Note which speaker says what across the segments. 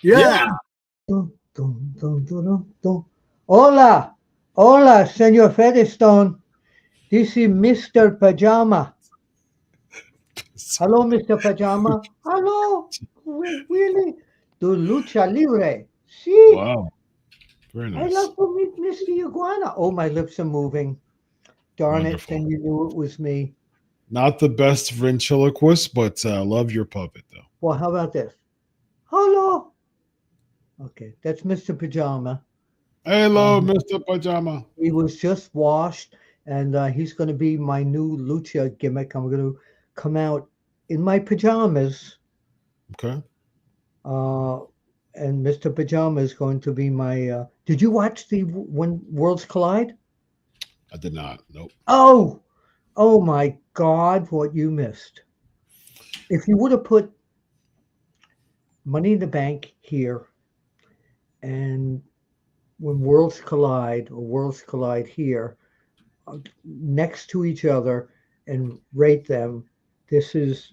Speaker 1: Yeah.
Speaker 2: Dun, dun, dun, dun, dun, dun. Hola, hola, Senor Featherstone. This is Mr. Pajama. Hello, Mr. Pajama. Hello. Really? Do lucha libre. See,
Speaker 1: Wow. Very
Speaker 2: I
Speaker 1: nice.
Speaker 2: love to meet Mr. Iguana. Oh, my lips are moving. Darn it,
Speaker 1: Wonderful.
Speaker 2: then you knew it was me.
Speaker 1: Not the best ventriloquist, but love your puppet though.
Speaker 2: Well, how about this? Hello. Okay, that's Mr. Pajama.
Speaker 1: Hello,
Speaker 2: Um,
Speaker 1: Mr. Pajama.
Speaker 2: he was just washed, and he's going to be my new lucha gimmick. I'm going to come out in my pajamas,
Speaker 1: Okay.
Speaker 2: uh, and Mr. Pajama is going to be my. Did you watch the When Worlds Collide?
Speaker 1: I did not. Nope.
Speaker 2: Oh, oh my God, what you missed! If you would have put Money in the Bank here and When Worlds Collide or Worlds Collide here next to each other and rate them, this is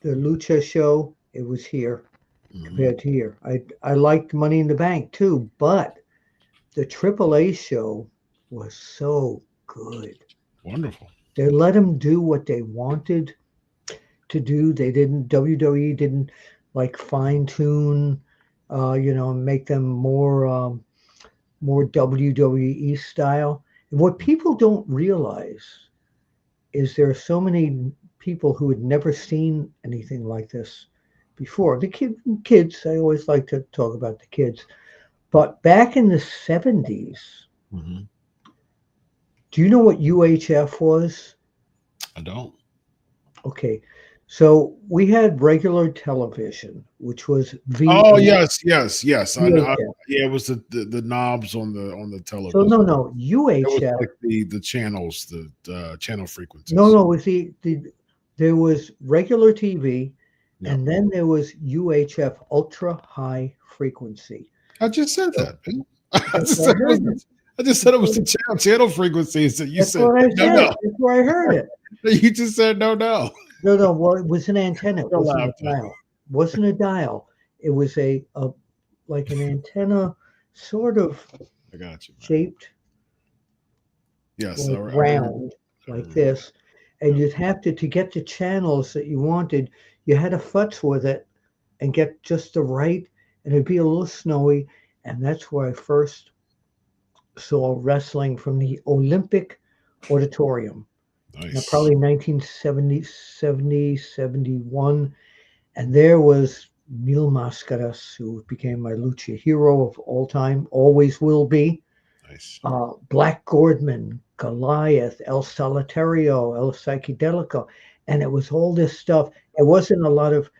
Speaker 2: the Lucha show. It was here
Speaker 1: Hmm.
Speaker 2: compared to here. I liked Money in the Bank too, but the AAA show was so good.
Speaker 1: Wonderful.
Speaker 2: They let them do what they wanted to do. They didn't. WWE didn't like fine tune, make them more WWE style. And what people don't realize is there are so many people who had never seen anything like this before. The kids, I always like to talk about the kids. But back in the 70s,
Speaker 1: Hmm.
Speaker 2: do you know what UHF was?
Speaker 1: I don't.
Speaker 2: Okay. So we had regular television, which was
Speaker 1: Oh
Speaker 2: VH,
Speaker 1: yes, yes, yes. I know.
Speaker 2: UHF.
Speaker 1: Yeah, it was the knobs on the
Speaker 2: So no,
Speaker 1: television.
Speaker 2: no,
Speaker 1: It was
Speaker 2: UHF.
Speaker 1: like the channels, the channel
Speaker 2: No,
Speaker 1: frequencies.
Speaker 2: no, it was there was regular TV,
Speaker 1: Yep.
Speaker 2: and then there was UHF ultra high frequency.
Speaker 1: I just said
Speaker 2: So
Speaker 1: that. Man. I
Speaker 2: that's
Speaker 1: just
Speaker 2: what
Speaker 1: said
Speaker 2: I
Speaker 1: it was.
Speaker 2: heard.
Speaker 1: I just said
Speaker 2: That's
Speaker 1: it was
Speaker 2: what,
Speaker 1: the channel frequencies that you
Speaker 2: that's
Speaker 1: said.
Speaker 2: what I
Speaker 1: No,
Speaker 2: said.
Speaker 1: no.
Speaker 2: That's where I heard it.
Speaker 1: You just said no, no.
Speaker 2: No, no. Well, it was an antenna. It
Speaker 1: You're
Speaker 2: wasn't a
Speaker 1: laughing.
Speaker 2: dial. It wasn't a dial. It was a like an antenna, sort of
Speaker 1: I got you, man.
Speaker 2: shaped
Speaker 1: Yes,
Speaker 2: like
Speaker 1: I remember.
Speaker 2: round,
Speaker 1: I
Speaker 2: like
Speaker 1: remember
Speaker 2: this.
Speaker 1: that.
Speaker 2: And
Speaker 1: Yep.
Speaker 2: you'd have to get the channels that you wanted. You had to futz with it and get just the right, and it'd be a little snowy. And that's where I first saw wrestling from the Olympic Auditorium. Now,
Speaker 1: Nice.
Speaker 2: probably 1970, 70, 71. And there was Mil Mascaras, who became my lucha hero of all time, always will be.
Speaker 1: Nice.
Speaker 2: Black Gordman, Goliath, El Solitario, El Psychedelico. And it was all this stuff. It wasn't a lot of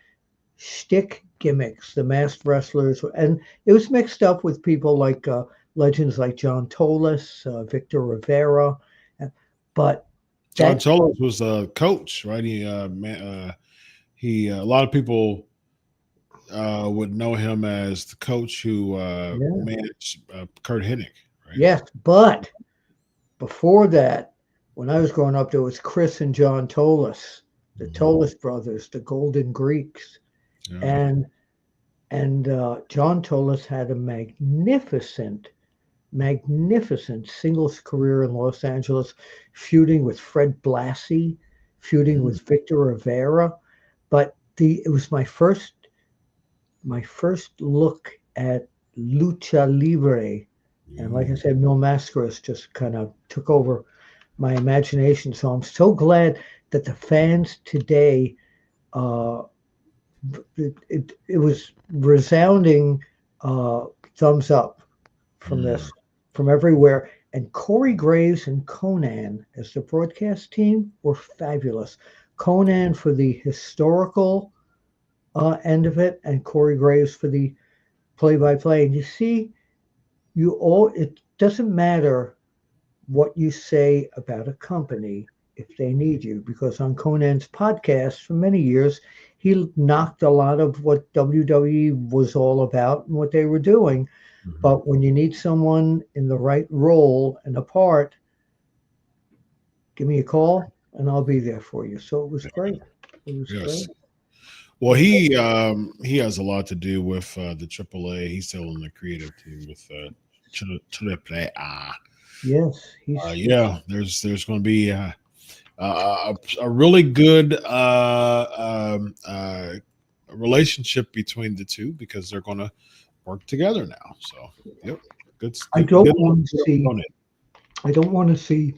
Speaker 2: shtick gimmicks, the masked wrestlers. And it was mixed up with people like legends like John Tolis, Victor Rivera. uh, But
Speaker 1: John
Speaker 2: that,
Speaker 1: Tolos was a coach, right? He a lot of people would know him as the coach who
Speaker 2: yeah,
Speaker 1: managed Kurt Hennig, right?
Speaker 2: yes. But before that, when I was growing up, there was Chris and John Tolis, the
Speaker 1: Hmm.
Speaker 2: Tolis brothers, the Golden Greeks,
Speaker 1: Yeah.
Speaker 2: and John Tolis had a magnificent singles career in Los Angeles, feuding with Fred Blassie, feuding
Speaker 1: Mhm.
Speaker 2: with Victor Rivera. But it was my first look at lucha libre, and like I
Speaker 1: Mm.
Speaker 2: said, Mil Mascaras just kind of took over my imagination. So I'm so glad that the fans today, uh, it was resounding uh, thumbs up from
Speaker 1: Mm.
Speaker 2: this, from everywhere. And Corey Graves and Conan as the broadcast team were fabulous. Conan for the historical end of it, and Corey Graves for the play-by-play. And you see, it doesn't matter what you say about a company if they need you, because on Conan's podcast for many years, he knocked a lot of what WWE was all about and what they were doing.
Speaker 1: Mhm.
Speaker 2: But when you need someone in the right role and a part, give me a call and I'll be there for you. So it was
Speaker 1: Yeah.
Speaker 2: great. It was great.
Speaker 1: Yes. Well, he has a lot to do with the AAA. He's still in the creative team with AAA.
Speaker 2: Yes, he's
Speaker 1: Yeah, there's going to be a really good relationship between the two because they're going to work together now. So, yep, good,
Speaker 2: I
Speaker 1: good,
Speaker 2: don't
Speaker 1: good.
Speaker 2: want to see I don't want to see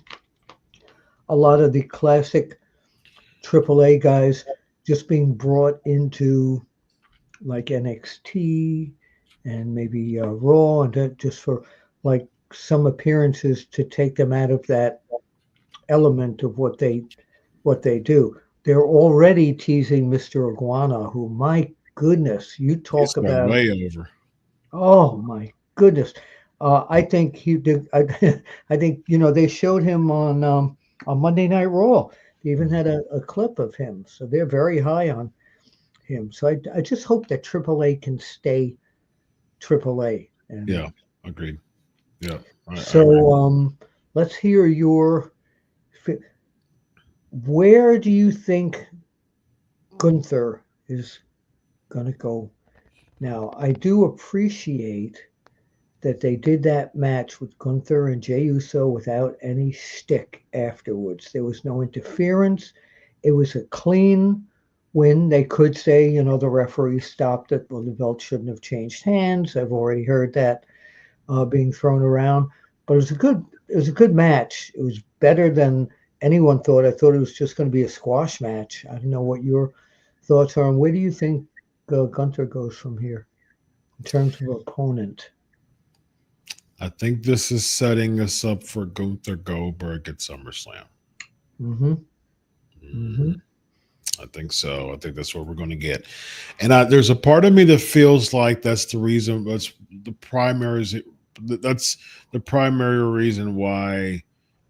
Speaker 2: a lot of the classic AAA guys just being brought into like NXT and maybe Raw, and that just for like some appearances to take them out of that element of what they do. They're already teasing Mr. Iguana, who, my goodness, you
Speaker 1: It's
Speaker 2: talk
Speaker 1: going
Speaker 2: about,
Speaker 1: way over.
Speaker 2: oh my goodness. I think he did. I think they showed him on Monday Night Raw. They even had a clip of him, so they're very high on him. So I just hope that AAA can stay AAA.
Speaker 1: Yeah,
Speaker 2: And
Speaker 1: agreed. Yeah, I agree.
Speaker 2: so let's hear your. Where do you think Gunther is going to go now? I do appreciate that they did that match with Gunther and Jey Uso without any stick afterwards. There was no interference. It was a clean win. They could say, the referee stopped it. Well, the belt shouldn't have changed hands. I've already heard that being thrown around. But it was a good match. It was better than anyone thought. I thought it was just going to be a squash match. I don't know what your thoughts are. And where do you think Gunther goes from here in terms of opponent?
Speaker 1: I think this is setting us up for Gunther Goldberg at SummerSlam.
Speaker 2: Mm-hmm. Mm-hmm.
Speaker 1: Mm, I think so. I think that's what we're going to get. And there's a part of me that feels like that's the reason. The primary. That's the primary reason why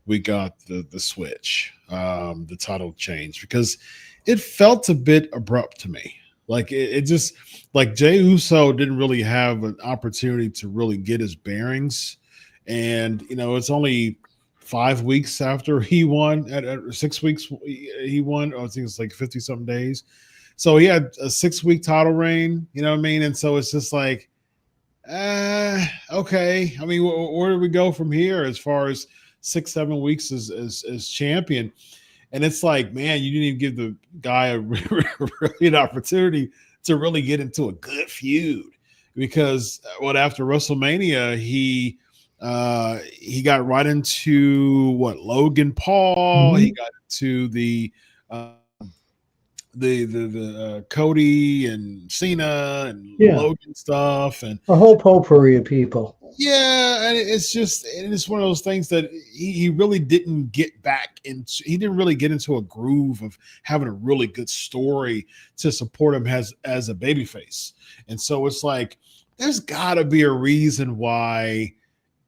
Speaker 1: we got the switch, the title change, because it felt a bit abrupt to me. Like it just like Jey Uso didn't really have an opportunity to really get his bearings, and it's only 5 weeks after he won at 6 weeks he won. I think it's like 50 something days. So he had a 6 week title reign. You know what I mean? And so it's just like, okay. I mean, where do we go from here as far as 6 7 weeks as champion? And it's like, man, you didn't even give the guy really an opportunity to really get into a good feud because after WrestleMania he got right into Logan Paul. He
Speaker 2: Mm-hmm.
Speaker 1: got into uh, the Cody and Cena and
Speaker 2: Yeah,
Speaker 1: Logan stuff, and
Speaker 2: a whole potpourri of people.
Speaker 1: yeah, and it's one of those things that he really didn't get back into. He didn't really get into a groove of having a really good story to support him as a babyface, and so it's like there's got to be a reason why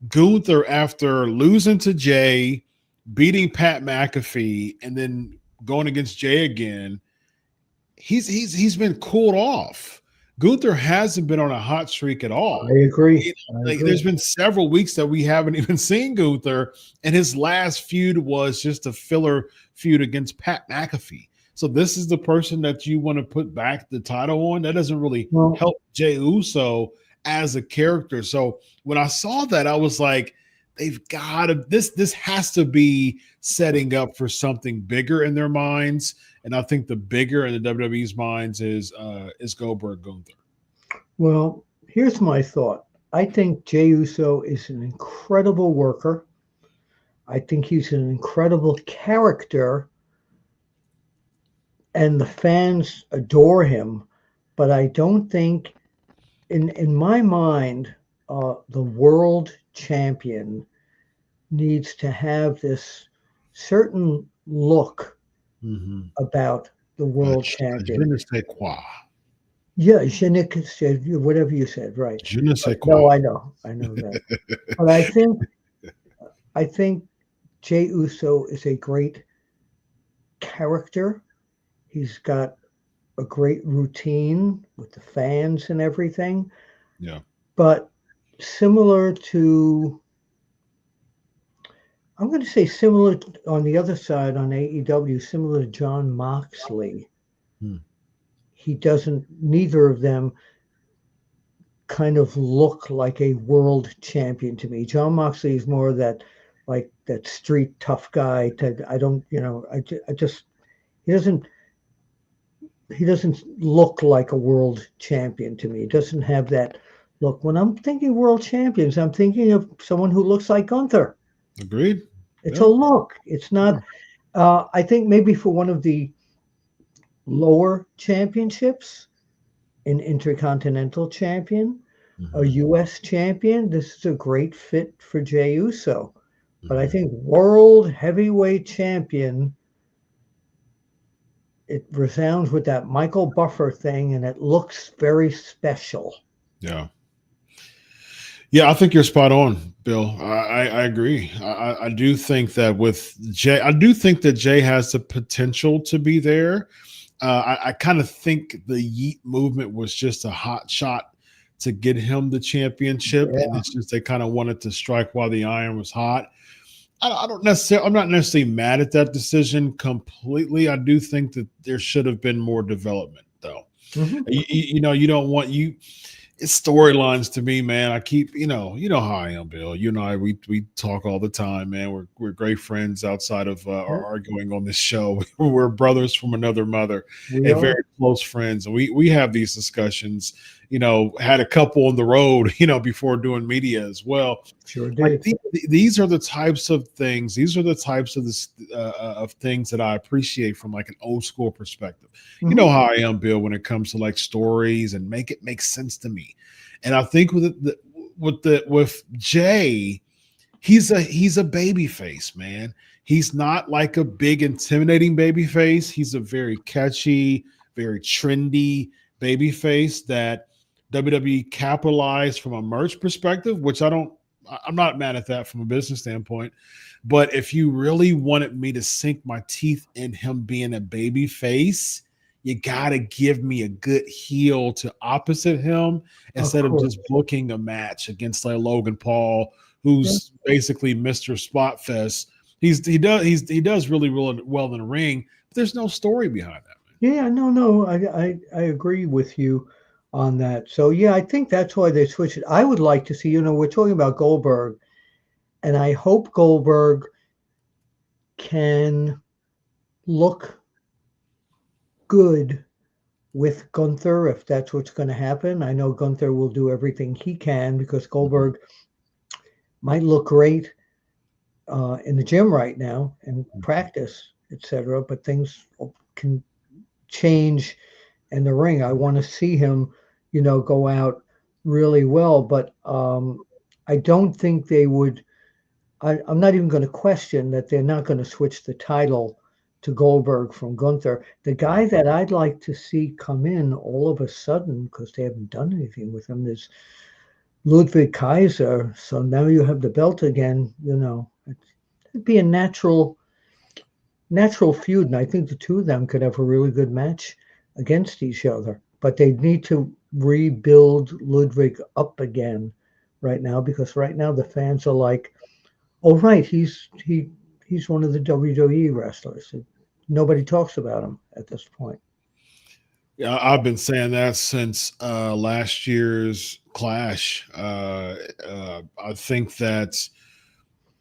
Speaker 1: Gunther, after losing to Jay, beating Pat McAfee, and then going against Jay again, he's been cooled off. Gunther hasn't been on a hot streak at all.
Speaker 2: I agree. I
Speaker 1: Like there's
Speaker 2: agree.
Speaker 1: been several weeks that we haven't even seen Gunther, and his last feud was just a filler feud against Pat McAfee. So this is the person that you want to put back the title on. That doesn't really
Speaker 2: Well,
Speaker 1: help Jey Uso as a character. So when I saw that, I was like, they've got to this has to be setting up for something bigger in their minds. And I think the bigger in the WWE's minds is Goldberg Gunther.
Speaker 2: well, here's my thought. I think Jey Uso is an incredible worker. I think he's an incredible character, and the fans adore him. But I don't think, in my mind, the world champion needs to have this certain look
Speaker 1: Mm-hmm.
Speaker 2: about the world
Speaker 1: Je
Speaker 2: champion.
Speaker 1: ne sais quoi.
Speaker 2: Yeah, Janik said whatever you said, right?
Speaker 1: Je ne
Speaker 2: But
Speaker 1: sais quoi.
Speaker 2: no, I know that. But I think Jey Uso is a great character. He's got a great routine with the fans and everything.
Speaker 1: Yeah.
Speaker 2: But similar to, I'm going to say similar on the other side on AEW, similar to John Moxley.
Speaker 1: Hmm.
Speaker 2: he doesn't. Neither of them kind of look like a world champion to me. John Moxley is more that like that street tough guy. I don't, I just he doesn't he doesn't look like a world champion to me. He doesn't have that look. When I'm thinking world champions, I'm thinking of someone who looks like Gunther.
Speaker 1: Agreed.
Speaker 2: It's a
Speaker 1: Yeah.
Speaker 2: look. It's not. I think maybe for one of the lower championships, an intercontinental champion, a
Speaker 1: Mhm.
Speaker 2: U.S. champion, this is a great fit for Jey Uso. But I
Speaker 1: Mhm.
Speaker 2: think world heavyweight champion, it resounds with that Michael Buffer thing, and it looks very special.
Speaker 1: Yeah. Yeah, I think you're spot on, Bill. I agree. I do think that with Jay, I do think that Jay has the potential to be there. I kind of think the Yeet movement was just a hot shot to get him the championship, and
Speaker 2: Yeah,
Speaker 1: it's just they kind of wanted to strike while the iron was hot. I don't necessarily. I'm not necessarily mad at that decision completely. I do think that there should have been more development, though.
Speaker 2: hmm,
Speaker 1: You don't want you it's storylines to me, man. I keep, you know how I am, Bill. You and I, we talk all the time, man. We're great friends outside of our
Speaker 2: yeah,
Speaker 1: arguing on this show. We're brothers from another mother
Speaker 2: we
Speaker 1: and
Speaker 2: are.
Speaker 1: very close friends, and we have these discussions. Had a couple on the road, before doing media as well.
Speaker 2: Sure
Speaker 1: Like
Speaker 2: did.
Speaker 1: these are the types of things. These are the types of of things that I appreciate from like an old school perspective. You
Speaker 2: Hmm.
Speaker 1: know how I am, Bill, when it comes to like stories and make it make sense to me. And I think with Jay, he's a baby face, man. He's not like a big intimidating baby face. He's a very catchy, very trendy baby face that WWE capitalized from a merch perspective, which I'm not mad at that from a business standpoint. But if you really wanted me to sink my teeth in him being a baby face, you gotta give me a good heel to opposite him
Speaker 2: Of
Speaker 1: instead of
Speaker 2: course.
Speaker 1: just booking a match against like Logan Paul,
Speaker 2: Yeah.
Speaker 1: who's basically Mr. Spot Fest. He does really, really well in the ring, but there's no story behind that.
Speaker 2: Yeah, no, no, I agree with you on that. So yeah, I think that's why they switched it. I would like to see, we're talking about Goldberg, and I hope Goldberg can look good with Gunther if that's what's going to happen. I know Gunther will do everything he can because
Speaker 1: Man.
Speaker 2: Goldberg might look great in the gym right now and
Speaker 1: Mhm.
Speaker 2: practice, etc. But things can change in the ring. I want to see him, go out really well. But I don't think they would. I'm not even going to question that they're not going to switch the title to Goldberg from Gunther. The guy
Speaker 1: Right.
Speaker 2: that I'd like to see come in all of a sudden, because they haven't done anything with him, is Ludwig Kaiser. So now you have the belt again. It'd be a natural feud, and I think the two of them could have a really good match against each other. But they need to rebuild Ludwig up again right now because right now the fans are like, "Oh, right, he's one of the WWE wrestlers." Nobody talks about him at this point.
Speaker 1: Yeah, I've been saying that since last year's Clash. I think that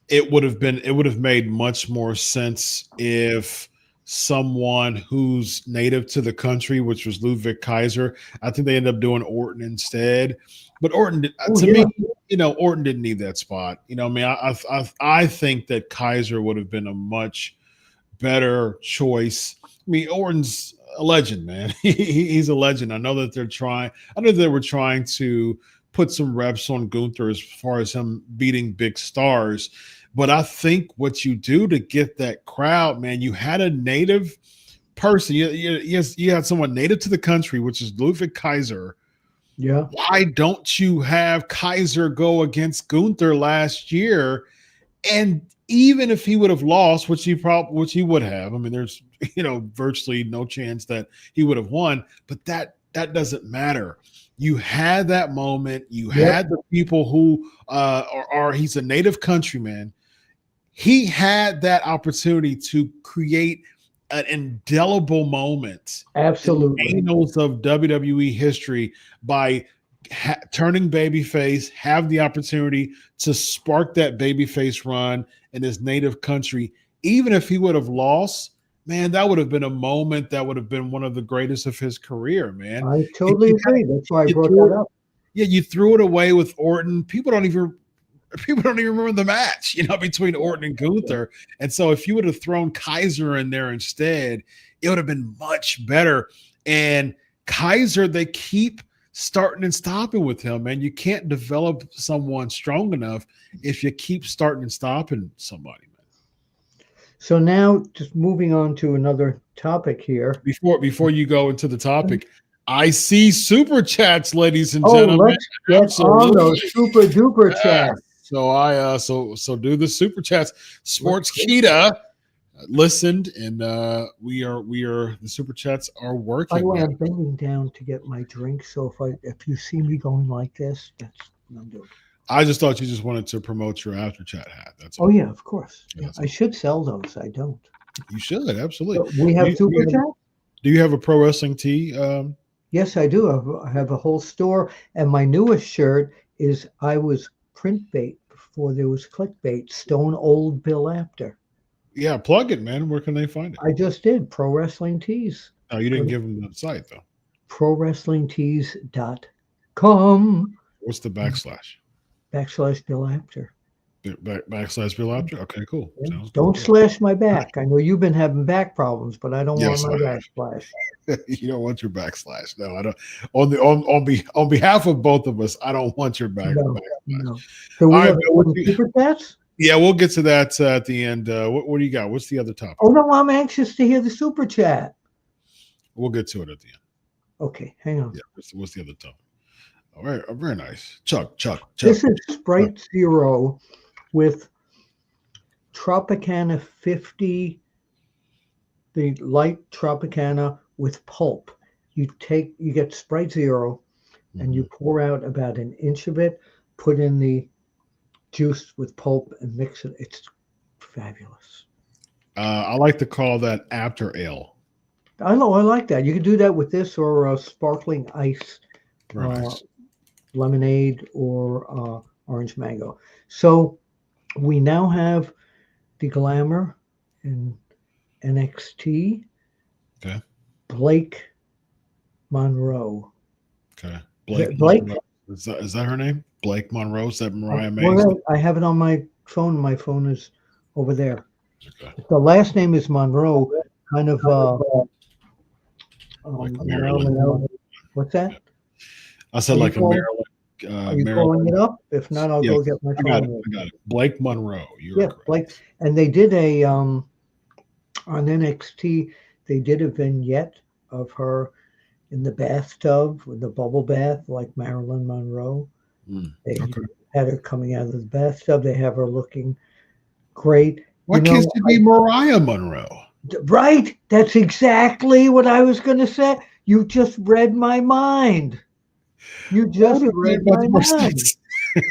Speaker 1: it would have made much more sense if someone who's native to the country, which was Ludwig Kaiser, I think they ended up doing Orton instead. But
Speaker 2: Oh
Speaker 1: to
Speaker 2: yeah,
Speaker 1: me, Orton didn't need that spot. I mean, I think that Kaiser would have been a much better choice. I mean, Orton's a legend, man. He's a legend. I know that they're trying. I know they were trying to put some reps on Gunther as far as him beating big stars. But I think what you do to get that crowd, man, you had a native person. You had someone native to the country, which is Ludwig Kaiser.
Speaker 2: yeah,
Speaker 1: Why don't you have Kaiser go against Gunther last year? And even if he would have lost, which he would have, I mean, there's virtually no chance that he would have won. But that doesn't matter. You had that moment. You
Speaker 2: yep,
Speaker 1: had the people who he's a native countryman. He had that opportunity to create an indelible moment
Speaker 2: Absolutely.
Speaker 1: in the annals of WWE history by turning babyface, have the opportunity to spark that babyface run in his native country. Even if he would have lost, man, that would have been a moment that would have been one of the greatest of his career, man.
Speaker 2: I totally agree. That's why I brought that up.
Speaker 1: Yeah, you threw it away with Orton. People don't even remember the match, between Orton and Gunther. And so if you would have thrown Kaiser in there instead, it would have been much better. And Kaiser, they keep starting and stopping with him, man. You can't develop someone strong enough if you keep starting and stopping somebody, man.
Speaker 2: So now just moving on to another topic here.
Speaker 1: Before you go into the topic, I see super chats, ladies and gentlemen.
Speaker 2: Let's get on those super duper chats.
Speaker 1: So do the super chats. Sports Kita listened, and we are the super chats are working.
Speaker 2: By the way, I'm bending down to get my drink, so if you see me going like this, that's what I'm doing.
Speaker 1: I just thought you just wanted to promote your After Chat hat. That's
Speaker 2: all. Oh yeah, of course. Yeah, I should sell those. I don't.
Speaker 1: You should, absolutely.
Speaker 2: So we have super chat.
Speaker 1: Do you have a pro wrestling tee?
Speaker 2: Yes, I do. I have a whole store, and my newest shirt is I was print bait before there was clickbait. Stone Old Bill Apter.
Speaker 1: Yeah, plug it, man. Where can they find it?
Speaker 2: I just did. Pro Wrestling Tees.
Speaker 1: Oh, you didn't give them the site, though.
Speaker 2: ProWrestlingTees.com.
Speaker 1: What's the backslash?
Speaker 2: / Bill Apter.
Speaker 1: / Bill Apter? Okay, cool.
Speaker 2: Yeah. Don't slash my back. I know you've been having back problems, but I don't want my backslash.
Speaker 1: You don't want your backslash. No, I don't. On behalf of both of us, I don't want your backslash.
Speaker 2: No. So we have super chats?
Speaker 1: Yeah, we'll get to that at the end. What do you got? What's the other topic?
Speaker 2: Oh, no, I'm anxious to hear the super chat.
Speaker 1: We'll get to it at the end.
Speaker 2: Okay, hang on.
Speaker 1: Yeah, what's the other topic? All right, very nice. Chuck.
Speaker 2: This is Sprite Zero with Tropicana 50, the light Tropicana with pulp. You get Sprite Zero, and you pour out about an inch of it, put in the juice with pulp and mix it. It's fabulous.
Speaker 1: I like to call that after ale.
Speaker 2: I know. I like that. You can do that with this or sparkling ice, lemonade, or orange mango. So we now have the Glamour in NXT.
Speaker 1: Okay.
Speaker 2: Blake Monroe.
Speaker 1: Okay.
Speaker 2: Blake.
Speaker 1: Is that her name? Blake Monroe? Is that Mariah May?
Speaker 2: Well, I have it on my phone. My phone is over there.
Speaker 1: Okay.
Speaker 2: The last name is Monroe. Kind of
Speaker 1: like Maryland.
Speaker 2: What's that?
Speaker 1: I said like a Maryland.
Speaker 2: Are you calling it up? If not, I'll go get my phone.
Speaker 1: I got it. Blake Monroe.
Speaker 2: Blake. And they did a on NXT. They did a vignette of her in the bathtub with the bubble bath, like Marilyn Monroe. They had her coming out of the bathtub. They have her looking great.
Speaker 1: Why can't she be Mariah Monroe?
Speaker 2: Right. That's exactly what I was going to say. You just read my mind. You just read my mind.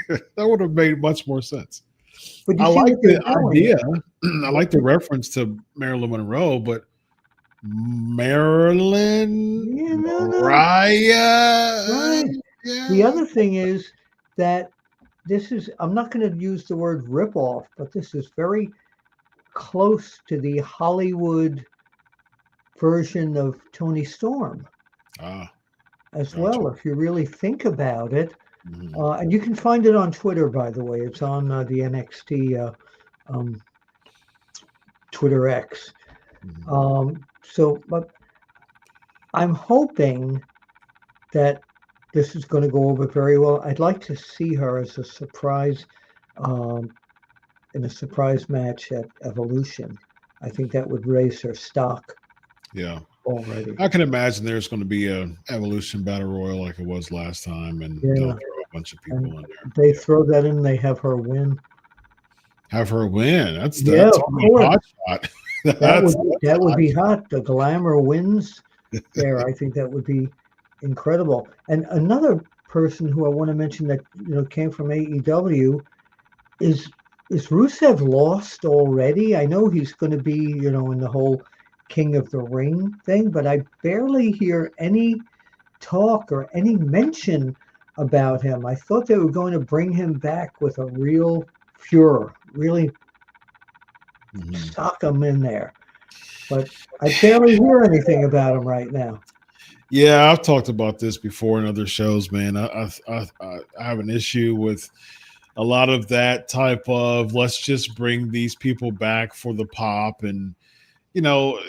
Speaker 1: That would have made much more sense.
Speaker 2: But
Speaker 1: I like the idea. I like the reference to Marilyn Monroe, but Marilyn, Mariah.
Speaker 2: Right. Yeah. The other thing is that I'm not going to use the word rip-off, but this is very close to the Hollywood version of Toni Storm as well, if you really think about it. And you can find it on Twitter, by the way. It's on the NXT Twitter X. But I'm hoping that this is going to go over very well. I'd like to see her as a surprise in a surprise match at Evolution. I think that would raise her stock.
Speaker 1: Yeah.
Speaker 2: Already.
Speaker 1: I can imagine there's going to be a Evolution Battle Royal like it was last time, and they'll throw a bunch of people in there.
Speaker 2: They throw that in, they have her win.
Speaker 1: That's a hot shot.
Speaker 2: That would be hot. The Glamour wins there. I think that would be incredible. And another person who I want to mention that came from AEW is Rusev lost already? I know he's going to be in the whole King of the Ring thing, but I barely hear any talk or any mention about him. I thought they were going to bring him back with a real furor, really sock him in there. But I barely hear anything about him right now.
Speaker 1: Yeah, I've talked about this before in other shows, man. I have an issue with a lot of that type of let's just bring these people back for the pop. And, you know,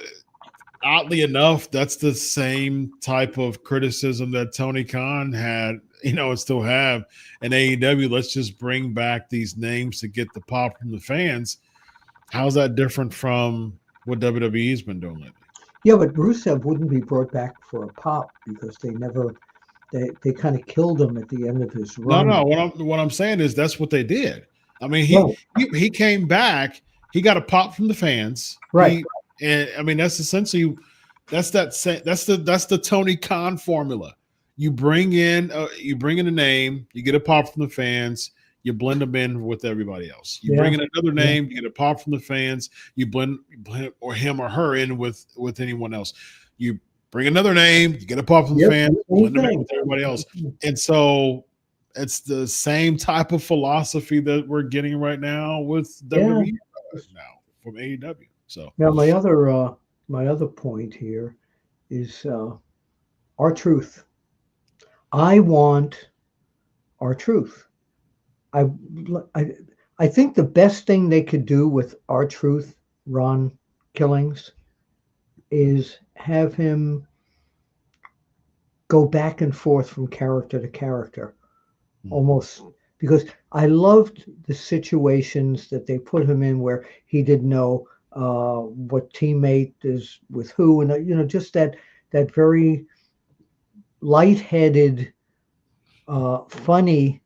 Speaker 1: oddly enough, that's the same type of criticism that Tony Khan had, and still have in AEW. Let's just bring back these names to get the pop from the fans. How's that different from what WWE's been doing lately?
Speaker 2: Yeah, but Rusev wouldn't be brought back for a pop because they kind of killed him at the end of his
Speaker 1: No,
Speaker 2: run.
Speaker 1: no. What I'm saying is that's what they did. I mean,
Speaker 2: Right,
Speaker 1: he came back. He got a pop from the fans.
Speaker 2: right.
Speaker 1: And I mean that's essentially that's the Tony Khan formula. You bring in a name, you get a pop from the fans, you blend them in with everybody else. You
Speaker 2: Yeah,
Speaker 1: bring in another
Speaker 2: yeah.
Speaker 1: name, you get a pop from the fans, you blend or him or her in with anyone else. You bring another name, you get a pop from the
Speaker 2: Yep,
Speaker 1: fans,
Speaker 2: same
Speaker 1: blend them in
Speaker 2: thing.
Speaker 1: with everybody else. And so it's the same type of philosophy that we're getting right now with
Speaker 2: Yeah.
Speaker 1: WWE now from AEW. So
Speaker 2: Now my other point here is R-Truth. I want R-Truth. I, I I think the best thing they could do with R-Truth, Ron Killings, is have him go back and forth from character to character, almost, because I loved the situations that they put him in where he didn't know what teammate is with who, and just that very lightheaded, funny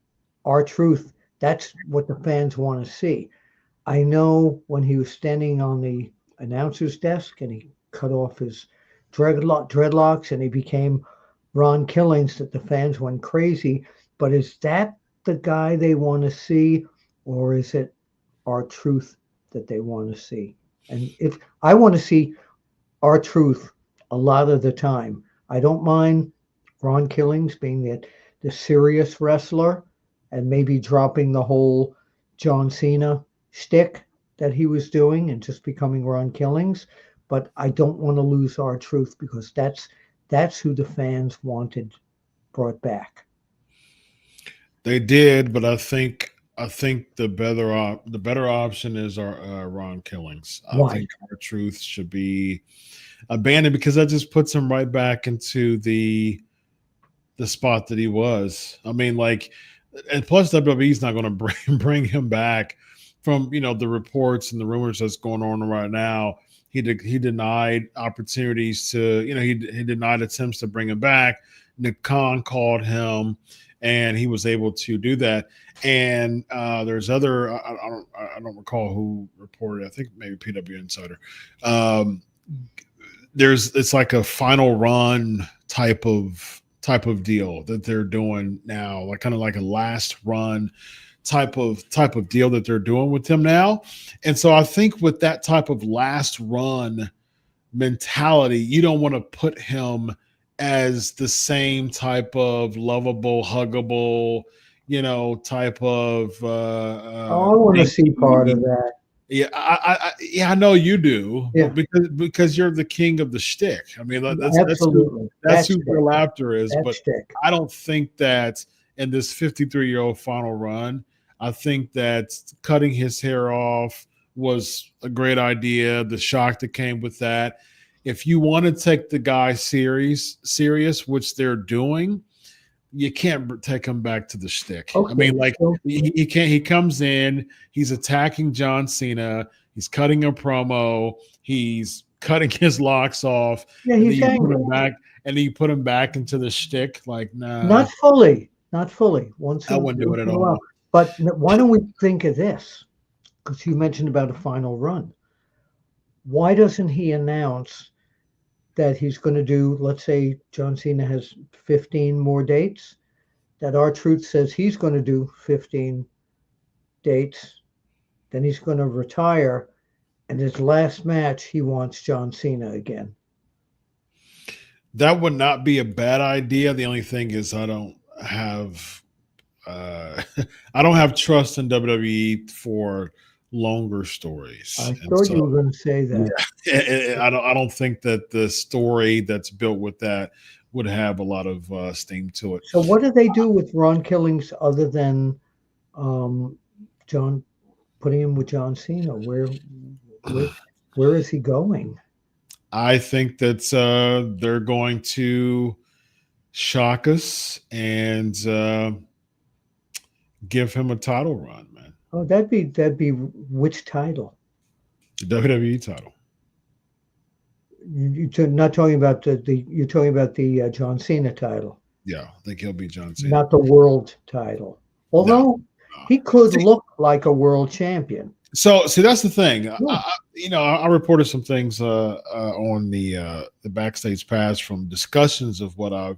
Speaker 2: R-Truth. That's what the fans want to see. I know when he was standing on the announcer's desk and he cut off his dreadlocks and he became Ron Killings, that the fans went crazy. But is that the guy they want to see, or is it R-Truth that they want to see? And if I want to see R-Truth a lot of the time, I don't mind Ron Killings being the serious wrestler and maybe dropping the whole John Cena shtick that he was doing and just becoming Ron Killings. But I don't want to lose R-Truth because that's who the fans wanted brought back.
Speaker 1: they did, but I think the better option is our Ron Killings. I
Speaker 2: Why?
Speaker 1: think our truth should be abandoned because that just puts him right back into the spot that he was. I mean, like, and plus WWE's not going to bring him back from the reports and the rumors that's going on right now. He denied opportunities to he denied attempts to bring him back. Nick Khan called him, and he was able to do that. And there's other I don't recall who reported. I think maybe PW Insider. Um, it's like a final run type of deal that they're doing now, like kind of like a last run type of deal that they're doing with him now. And so I think with that type of last run mentality, you don't want to put him as the same type of lovable, huggable, type of
Speaker 2: Oh, I want to see part of that.
Speaker 1: yeah, I know you do, but
Speaker 2: Yeah,
Speaker 1: because you're the king of the shtick. I mean,
Speaker 2: absolutely.
Speaker 1: that's who Bill Apter is.
Speaker 2: That
Speaker 1: But
Speaker 2: shtick.
Speaker 1: I don't think that in this 53-year-old final run, I think that cutting his hair off was a great idea. The shock that came with that. If you want to take the guy serious, which they're doing, you can't take him back to the shtick.
Speaker 2: Okay,
Speaker 1: I mean, like
Speaker 2: so
Speaker 1: he can't. He comes in, he's attacking John Cena, he's cutting a promo, he's cutting his locks off,
Speaker 2: yeah,
Speaker 1: and then
Speaker 2: he's
Speaker 1: you put
Speaker 2: angry.
Speaker 1: him back, and then you put him back into the shtick. Like, nah,
Speaker 2: Not fully, not fully.
Speaker 1: I wouldn't do it at
Speaker 2: In a while.
Speaker 1: all.
Speaker 2: But why don't we think of this? Because you mentioned about a final run. Why doesn't he announce that he's going to do, let's say John Cena has 15 more dates, that R-Truth says he's going to do 15 dates, then he's going to retire, And his last match, he wants John Cena again.
Speaker 1: That would not be a bad idea. The only thing is, have I don't have trust in WWE for longer stories,
Speaker 2: I
Speaker 1: and
Speaker 2: thought you
Speaker 1: so
Speaker 2: were going to say that.
Speaker 1: yeah, I don't think that the story that's built with that would have a lot of steam to it.
Speaker 2: So what do they do with Ron Killings other than um, John putting him with John Cena? Where, where is he going?
Speaker 1: I think that they're going to shock us and give him a title run, man.
Speaker 2: Oh, that'd be which title?
Speaker 1: The WWE title.
Speaker 2: You're not talking about the you're talking about the John Cena title,
Speaker 1: Yeah, I think he'll be John Cena.
Speaker 2: not the world title.
Speaker 1: No.
Speaker 2: Although he could look like a world champion.
Speaker 1: So, see, that's the thing.
Speaker 2: Yeah.
Speaker 1: I reported some things on the backstage pass from discussions of what I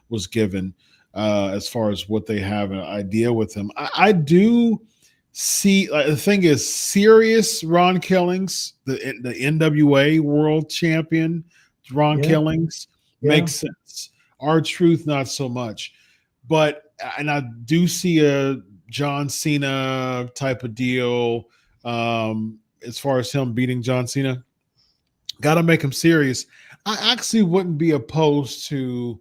Speaker 1: was given as far as what they have an idea with him. I do see. The thing is, serious Ron Killings, the NWA World Champion, Ron
Speaker 2: Yeah.
Speaker 1: Killings
Speaker 2: Yeah.
Speaker 1: makes sense. R-Truth, not so much, and I do see a John Cena type of deal. As far as him beating John Cena, got to make him serious. I actually wouldn't be opposed to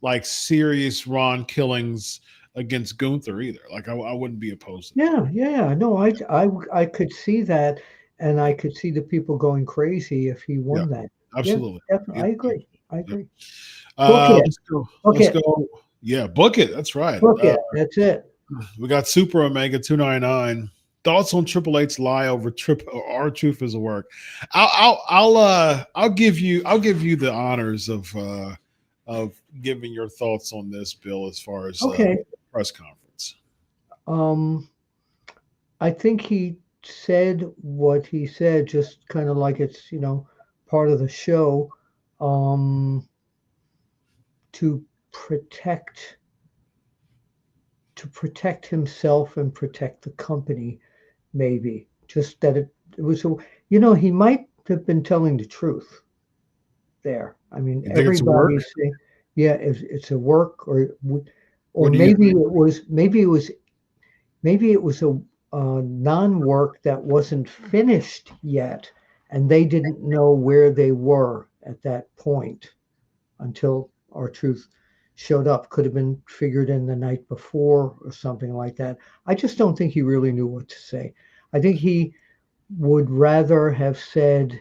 Speaker 1: like serious Ron Killings against Gunther either. Like I wouldn't be opposed to that.
Speaker 2: Yeah. No, I could see that, and I could see the people going crazy if he won that.
Speaker 1: Absolutely.
Speaker 2: Yeah, definitely. I
Speaker 1: Yep.
Speaker 2: agree. I agree.
Speaker 1: Let's go.
Speaker 2: Book
Speaker 1: Let's
Speaker 2: it.
Speaker 1: go. Yeah, book it. That's right.
Speaker 2: Book it. That's it.
Speaker 1: We got Super Omega 299. Thoughts on Triple H lie over R-Truth is a work. I'll give you the honors of giving your thoughts on this, Bill, as far as
Speaker 2: Okay.
Speaker 1: press conference.
Speaker 2: I think he said what he said, just kind of like it's part of the show, to protect himself and protect the company. Maybe just that it was he might have been telling the truth there. I mean,
Speaker 1: You think it's a work?
Speaker 2: everybody's saying, yeah, it's a work, or
Speaker 1: What do you
Speaker 2: maybe
Speaker 1: think?
Speaker 2: maybe it was a non-work that wasn't finished yet, and they didn't know where they were at that point until R-Truth showed up. Could have been figured in the night before or something like that. I just don't think he really knew what to say. I think he would rather have said,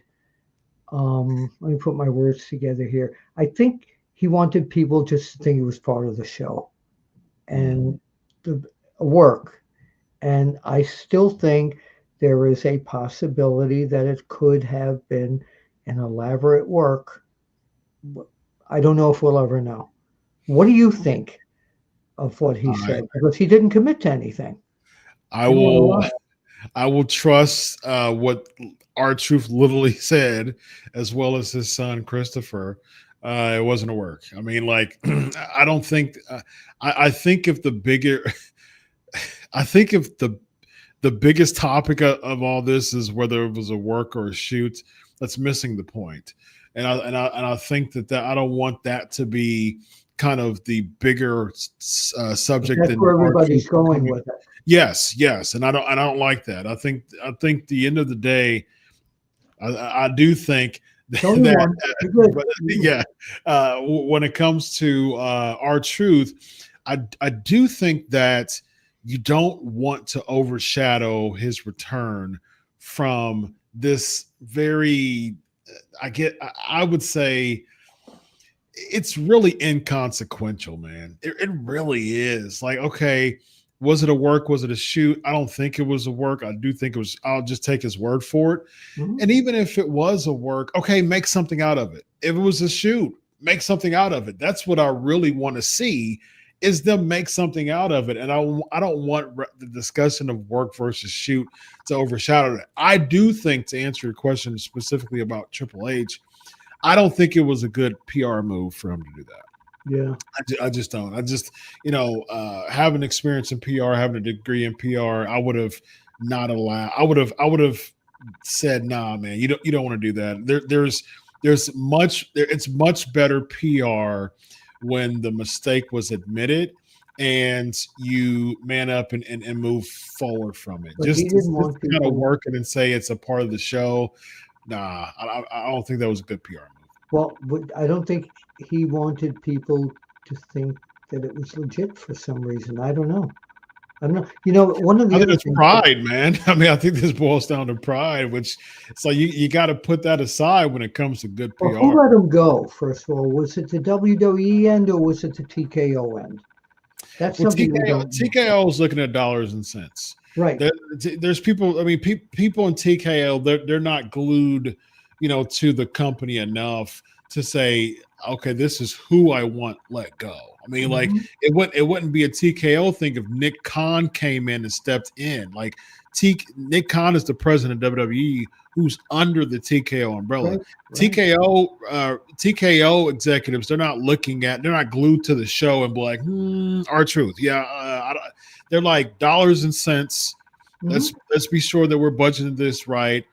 Speaker 2: let me put my words together here. I think he wanted people just to think it was part of the show and the work. And I still think there is a possibility that it could have been an elaborate work. I don't know if we'll ever know. What do you think of what he said? Because he didn't commit to anything.
Speaker 1: I will trust what R-Truth literally said, as well as his son Christopher. It wasn't a work. I mean, like, I don't think. I think if the bigger, I think if the biggest topic of all this is whether it was a work or a shoot, that's missing the point. And I think that I don't want that to be kind of the bigger subject.
Speaker 2: That's where everybody's going with it.
Speaker 1: Yes, and I don't like that. I think the end of the day, I do think that when it comes to R-Truth, I do think that you don't want to overshadow his return from this very, I would say it's really inconsequential, man. It really is. Like, okay, was it a work? Was it a shoot? I don't think it was a work. I do think it was. I'll just take his word for it. Mm-hmm. And even if it was a work, okay, make something out of it. If it was a shoot, make something out of it. That's what I really want to see, is them make something out of it. And I don't want the discussion of work versus shoot to overshadow it. I do think, to answer your question specifically about Triple H, I don't think it was a good PR move for him to do that.
Speaker 2: Yeah,
Speaker 1: I just don't. I just, having experience in PR, having a degree in PR, I would have not allowed. I would have said, "Nah, man, you don't want to do that." It's much better PR when the mistake was admitted and you man up and move forward from it.
Speaker 2: But he
Speaker 1: Just
Speaker 2: didn't want
Speaker 1: kind of
Speaker 2: people.
Speaker 1: work it and say it's a part of the show. Nah, I don't think that was a good PR move.
Speaker 2: Well, I don't think he wanted people to think that it was legit for some reason. I don't know. I don't know. One of
Speaker 1: I
Speaker 2: the
Speaker 1: think
Speaker 2: other
Speaker 1: it's
Speaker 2: things.
Speaker 1: pride, man. I mean, I think this boils down to pride, which it's like you got to put that aside when it comes to good
Speaker 2: Well,
Speaker 1: PR.
Speaker 2: who let him go? First of all, was it the WWE end or was it the TKO end? That's
Speaker 1: Well,
Speaker 2: something we
Speaker 1: TKO,
Speaker 2: don't know.
Speaker 1: TKO is looking at dollars and cents.
Speaker 2: Right.
Speaker 1: There's people. I mean, people in TKO they're not glued, to the company enough to say, okay, this is who I want let go. I mean, like
Speaker 2: Mhm.
Speaker 1: it wouldn't be a TKO thing if Nick Khan came in and stepped in. Like Nick Khan is the president of WWE, who's under the TKO umbrella.
Speaker 2: Right.
Speaker 1: TKO executives, they're not glued to the show and be like, R-Truth, yeah, they're like dollars and cents.
Speaker 2: Mhm.
Speaker 1: Let's be sure that we're budgeting this right.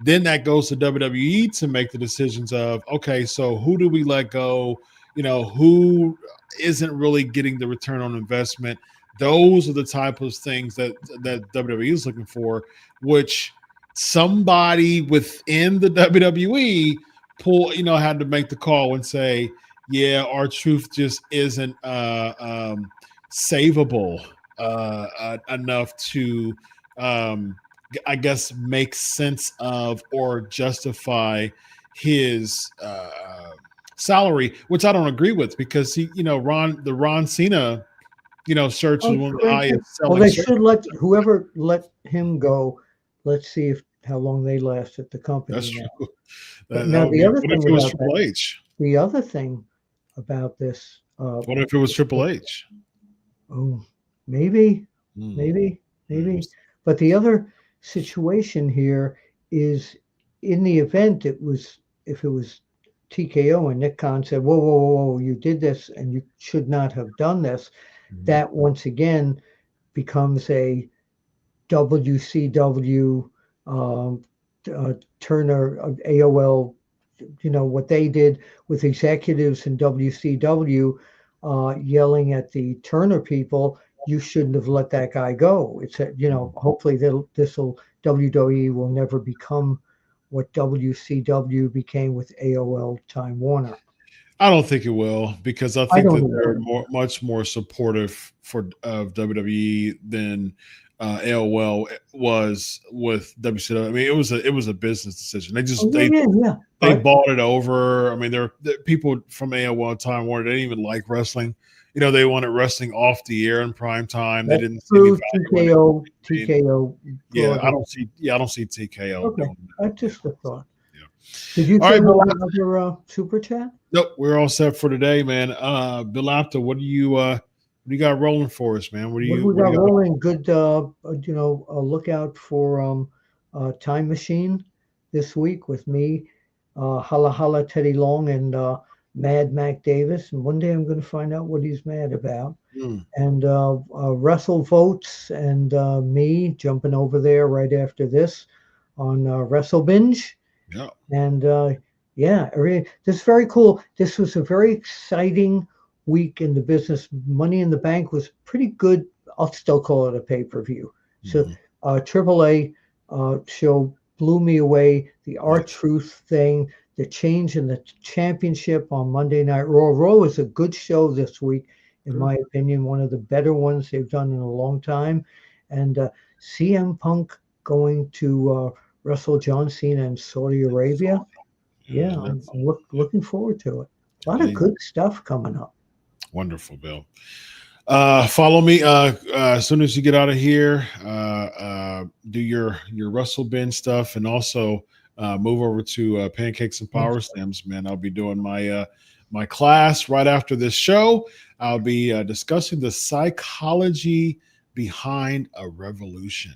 Speaker 1: Then that goes to WWE to make the decisions of, okay, so who do we let go? Who isn't really getting the return on investment? Those are the type of things that WWE is looking for, which somebody within the WWE had to make the call and say, yeah, R-Truth just isn't savable enough to I guess make sense of or justify his salary, which I don't agree with because the Ron Cena search was
Speaker 2: Oh,
Speaker 1: one of the
Speaker 2: correct.
Speaker 1: highest
Speaker 2: Well,
Speaker 1: selling
Speaker 2: they
Speaker 1: searches.
Speaker 2: should let whoever let him go. Let's see how long they last at the
Speaker 1: That's
Speaker 2: company now.
Speaker 1: true.
Speaker 2: But
Speaker 1: That
Speaker 2: now
Speaker 1: would
Speaker 2: the
Speaker 1: be.
Speaker 2: other
Speaker 1: What if
Speaker 2: thing
Speaker 1: it was
Speaker 2: about
Speaker 1: Triple
Speaker 2: that,
Speaker 1: H?
Speaker 2: the other thing about this,
Speaker 1: What if it was Triple H?
Speaker 2: oh, maybe,
Speaker 1: Hmm.
Speaker 2: maybe, maybe. But the other situation here is in the event if it was TKO and Nick Khan said, whoa, whoa, whoa, whoa, you did this and you should not have done this.
Speaker 1: Mhm.
Speaker 2: That once again becomes a WCW, um, Turner, AOL, what they did with executives in WCW yelling at the Turner people, you shouldn't have let that guy go. It's hopefully WWE will never become what WCW became with AOL Time Warner.
Speaker 1: I don't think it will because I
Speaker 2: I
Speaker 1: think
Speaker 2: don't
Speaker 1: that
Speaker 2: know.
Speaker 1: they're much more supportive of WWE than AOL was with WCW. I mean, it was a business decision.
Speaker 2: Oh yeah, yeah, yeah.
Speaker 1: They
Speaker 2: But
Speaker 1: bought it over. I mean, people from AOL Time Warner. They didn't even like wrestling. They wanted wrestling off the air in prime time. They
Speaker 2: that's
Speaker 1: didn't see any
Speaker 2: true.
Speaker 1: value in it.
Speaker 2: TKO,
Speaker 1: I mean,
Speaker 2: TKO
Speaker 1: yeah,
Speaker 2: brought it.
Speaker 1: I don't see TKO
Speaker 2: Okay,
Speaker 1: doing that.
Speaker 2: that's just a thought.
Speaker 1: Yeah.
Speaker 2: Did you
Speaker 1: All
Speaker 2: say
Speaker 1: right, Bill.
Speaker 2: no other super chat?
Speaker 1: Nope, we're all set for today, man. Bill Apter, what do you got rolling for us, man?
Speaker 2: What do we
Speaker 1: What do
Speaker 2: got
Speaker 1: you got?
Speaker 2: rolling? Good, look out for Time Machine this week with me, Holla Holla Teddy Long, and Mad Mac Davis. And one day I'm going to find out what he's mad about.
Speaker 1: Mm,
Speaker 2: And Wrestle Votes and me jumping over there right after this on Wrestle Binge.
Speaker 1: yeah.
Speaker 2: And yeah, this is very cool. This was a very exciting week in the business. Money in the Bank was pretty good. I'll still call it a pay-per-view. So
Speaker 1: Mhm.
Speaker 2: AAA show blew me away. The
Speaker 1: Nice.
Speaker 2: R-Truth thing, the change in the championship on Monday Night Raw. Raw was a good show this week, in
Speaker 1: Good.
Speaker 2: my opinion, one of the better ones they've done in a long time. And CM Punk going to Wrestle John Cena in Saudi Arabia.
Speaker 1: Yeah,
Speaker 2: Yeah, I'm looking forward to it. A lot of
Speaker 1: amazing.
Speaker 2: good stuff coming up.
Speaker 1: Wonderful, Bill. Follow me as soon as you get out of here. Do your Russell Bin stuff, and also move over to Pancakes and Power Slams. Man, I'll be doing my class right after this show. I'll be discussing the psychology behind a revolution.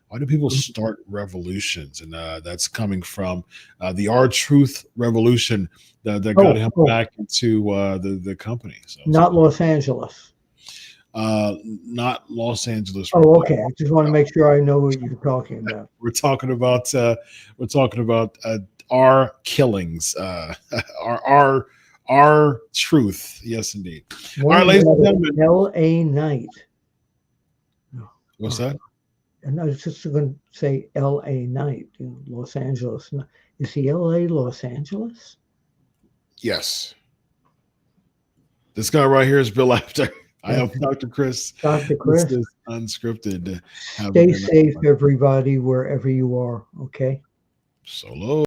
Speaker 1: Why do people start revolutions? And that's coming from the R-Truth revolution that got him back into the company. So
Speaker 2: Not Los Angeles.
Speaker 1: not Los Angeles.
Speaker 2: Oh, okay. I just want to make sure I know what you're talking about.
Speaker 1: We're talking about our killings, our truth. Yes, indeed. All right, ladies and gentlemen.
Speaker 2: L.A. Knight.
Speaker 1: What's that?
Speaker 2: And I was just going to say L.A. Knight, Los Angeles. Is he L.A. Los Angeles?
Speaker 1: Yes. This guy right here is Bill Apter. I am Dr. Chris.
Speaker 2: Dr. Chris.
Speaker 1: This is Unscripted.
Speaker 2: Stay safe, everybody, wherever you are. Okay.
Speaker 1: Solo.